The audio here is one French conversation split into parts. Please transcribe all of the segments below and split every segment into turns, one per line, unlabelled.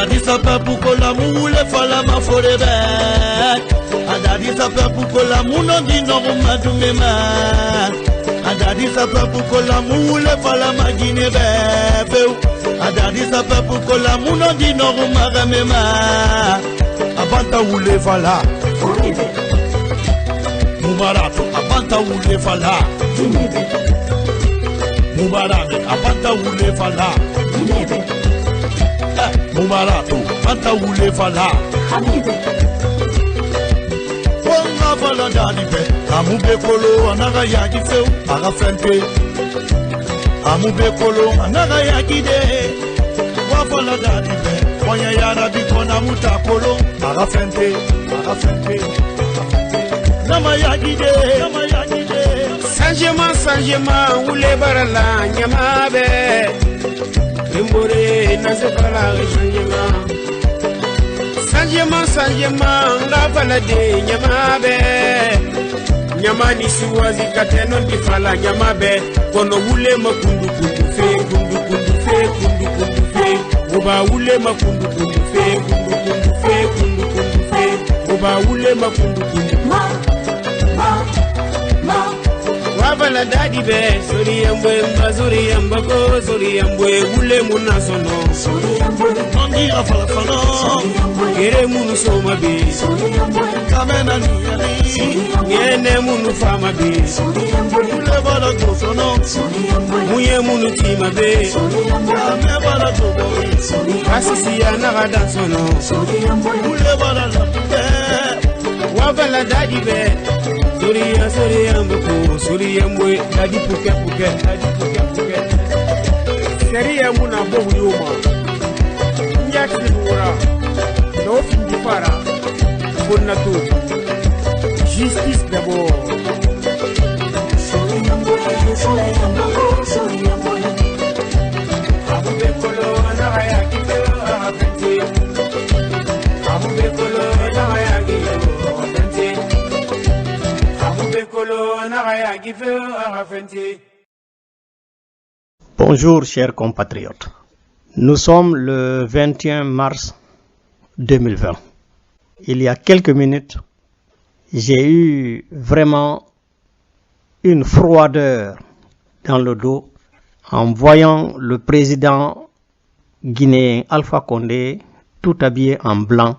Adadi sape pukola mule fala mafore bet. Adadi sape pukola muno di norma dumema. Adadi sape pukola mule fala magine bebe. Adadi sape pukola muno di norma remema. Abanta ule fala. Mubarato abanta ule fala. Mubarame abanta ule fala. Mubarato abanta ule fala. Wonga fala dani be. Amube kolo anaga yagi feu aga fente. Amube kolo anaga yagi de. Wafala dani be. Wanya yara bikona muta kolo aga fente. Nama yagi de. Sanjema ule barala nyamabe. Rimbore nasefala sanjema nga balade nyamabe. Nyamani siwazi kateno ndifala nyamabe. Kono ule makundu fe. Uba ule makundu fe. Uba ule makundu Wabala dadi be, sori yambwe mba, sori yambako, sori yambwe ule muna sono. Nondi afala fala, kere munu soma be. Kamena niyali, ngene munu fama be. Ule bala gosono, muye munu tima be. Kame bala gobo, kasisi ya naga dansono. Ule bala lapuke, wabala dadi be. Sori yambako, sori yambwe, dadi puke. Seri yambu na bohu yoma. Nyaki mura, no fingi para, konna tu. Justice d'abord. Sori yambako, sori yambwe. Amube kolo, anagaya kifelo, afente. Amube kolo, anagaya kifelo.
Bonjour chers compatriotes. Nous sommes le 21 mars 2020. Il y a quelques minutes, j'ai eu vraiment une froideur dans le dos en voyant le président guinéen Alpha Condé, tout habillé en blanc,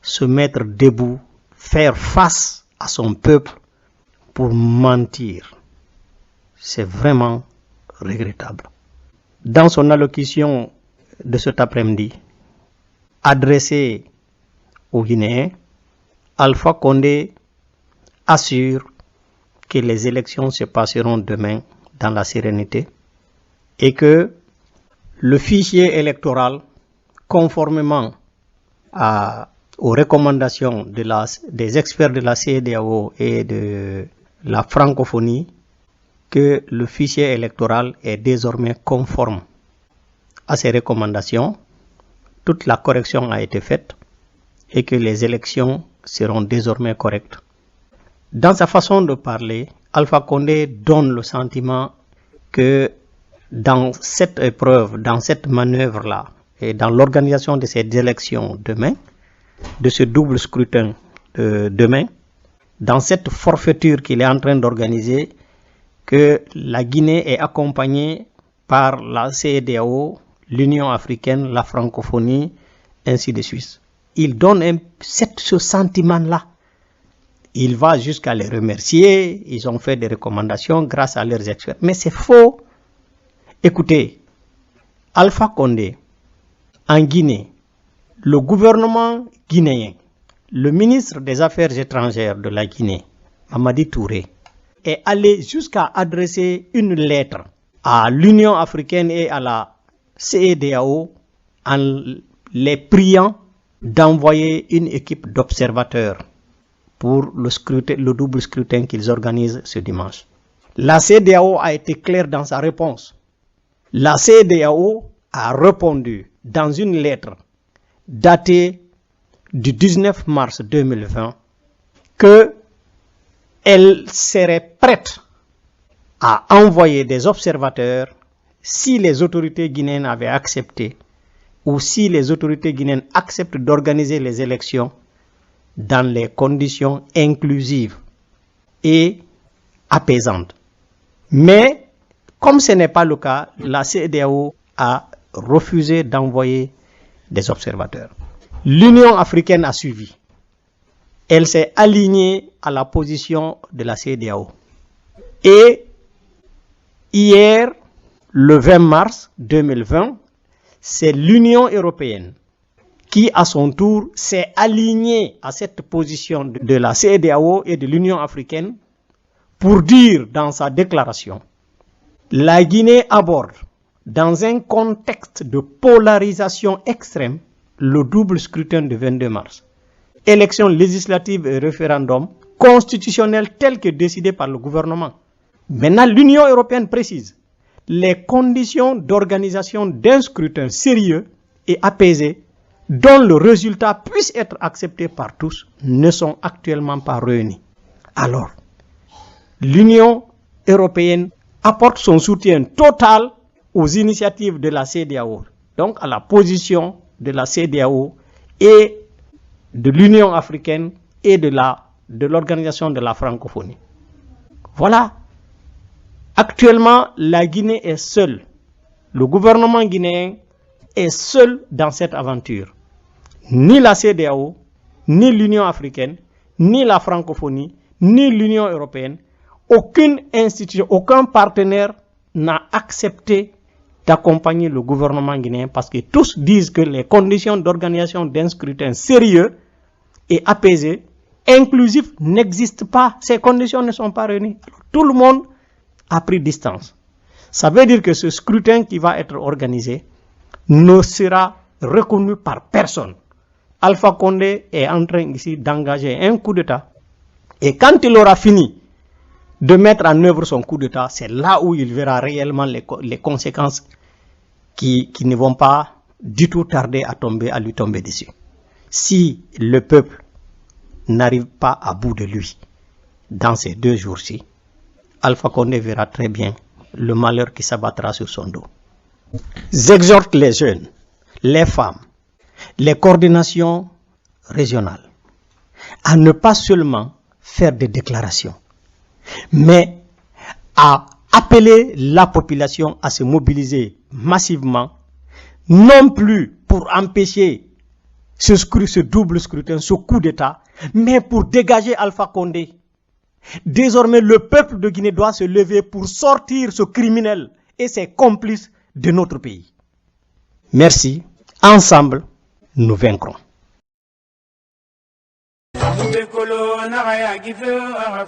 se mettre debout, faire face à son peuple pour mentir. C'est vraiment regrettable. Dans son allocution de cet après-midi, adressée aux Guinéens, Alpha Condé assure que les élections se passeront demain dans la sérénité et que le fichier électoral, conformément aux recommandations des experts de la CEDEAO et de la francophonie, que le fichier électoral est désormais conforme à ces recommandations. Toute la correction a été faite et que les élections seront désormais correctes. Dans sa façon de parler, Alpha Condé donne le sentiment que dans cette épreuve, dans cette manœuvre-là, et dans l'organisation de ces élections demain, de ce double scrutin demain, dans cette forfaiture qu'il est en train d'organiser, que la Guinée est accompagnée par la CEDEAO, l'Union africaine, la francophonie, ainsi de suite. Il donne ce sentiment-là. Il va jusqu'à les remercier, ils ont fait des recommandations grâce à leurs experts. Mais c'est faux. Écoutez, Alpha Condé, en Guinée, le gouvernement guinéen, le ministre des Affaires étrangères de la Guinée, Mamadi Touré, est allé jusqu'à adresser une lettre à l'Union africaine et à la CEDEAO en les priant d'envoyer une équipe d'observateurs pour le double scrutin qu'ils organisent ce dimanche. La CEDEAO a été claire dans sa réponse. La CEDEAO a répondu dans une lettre datée du 19 mars 2020 qu'elle serait prête à envoyer des observateurs si les autorités guinéennes avaient accepté ou si les autorités guinéennes acceptent d'organiser les élections dans les conditions inclusives et apaisantes. Mais, comme ce n'est pas le cas, la CEDEAO a refusé d'envoyer des observateurs. L'Union africaine a suivi. Elle s'est alignée à la position de la CEDEAO. Et hier, le 20 mars 2020, c'est l'Union européenne qui, à son tour, s'est alignée à cette position de la CEDEAO et de l'Union africaine pour dire dans sa déclaration: la Guinée aborde, dans un contexte de polarisation extrême, le double scrutin du 22 mars. Élections législatives et référendum constitutionnels tels que décidés par le gouvernement. Maintenant, l'Union européenne précise: les conditions d'organisation d'un scrutin sérieux et apaisé, dont le résultat puisse être accepté par tous, ne sont actuellement pas réunies. Alors, l'Union européenne apporte son soutien total aux initiatives de la CEDEAO, donc à la position de la CEDEAO et de l'Union africaine et de l'Organisation de la francophonie. Voilà. Actuellement, la Guinée est seule. Le gouvernement guinéen est seul dans cette aventure. Ni la CEDEAO, ni l'Union africaine, ni la francophonie, ni l'Union européenne, aucune institution, aucun partenaire n'a accepté d'accompagner le gouvernement guinéen parce que tous disent que les conditions d'organisation d'un scrutin sérieux et apaisé, inclusif, n'existent pas. Ces conditions ne sont pas réunies. Alors, tout le monde a pris distance. Ça veut dire que ce scrutin qui va être organisé ne sera reconnu par personne. Alpha Condé est en train ici d'engager un coup d'État. Et quand il aura fini de mettre en œuvre son coup d'État, c'est là où il verra réellement les conséquences qui ne vont pas du tout tarder à lui tomber dessus. Si le peuple n'arrive pas à bout de lui dans ces 2 jours-ci, Alpha Condé verra très bien le malheur qui s'abattra sur son dos. J'exhorte les jeunes, les femmes, les coordinations régionales à ne pas seulement faire des déclarations, mais à appeler la population à se mobiliser massivement, non plus pour empêcher ce double scrutin, ce coup d'État, mais pour dégager Alpha Condé. Désormais, le peuple de Guinée doit se lever pour sortir ce criminel et ses complices de notre pays. Merci. Ensemble, nous vaincrons.
Kolo na ya gifo a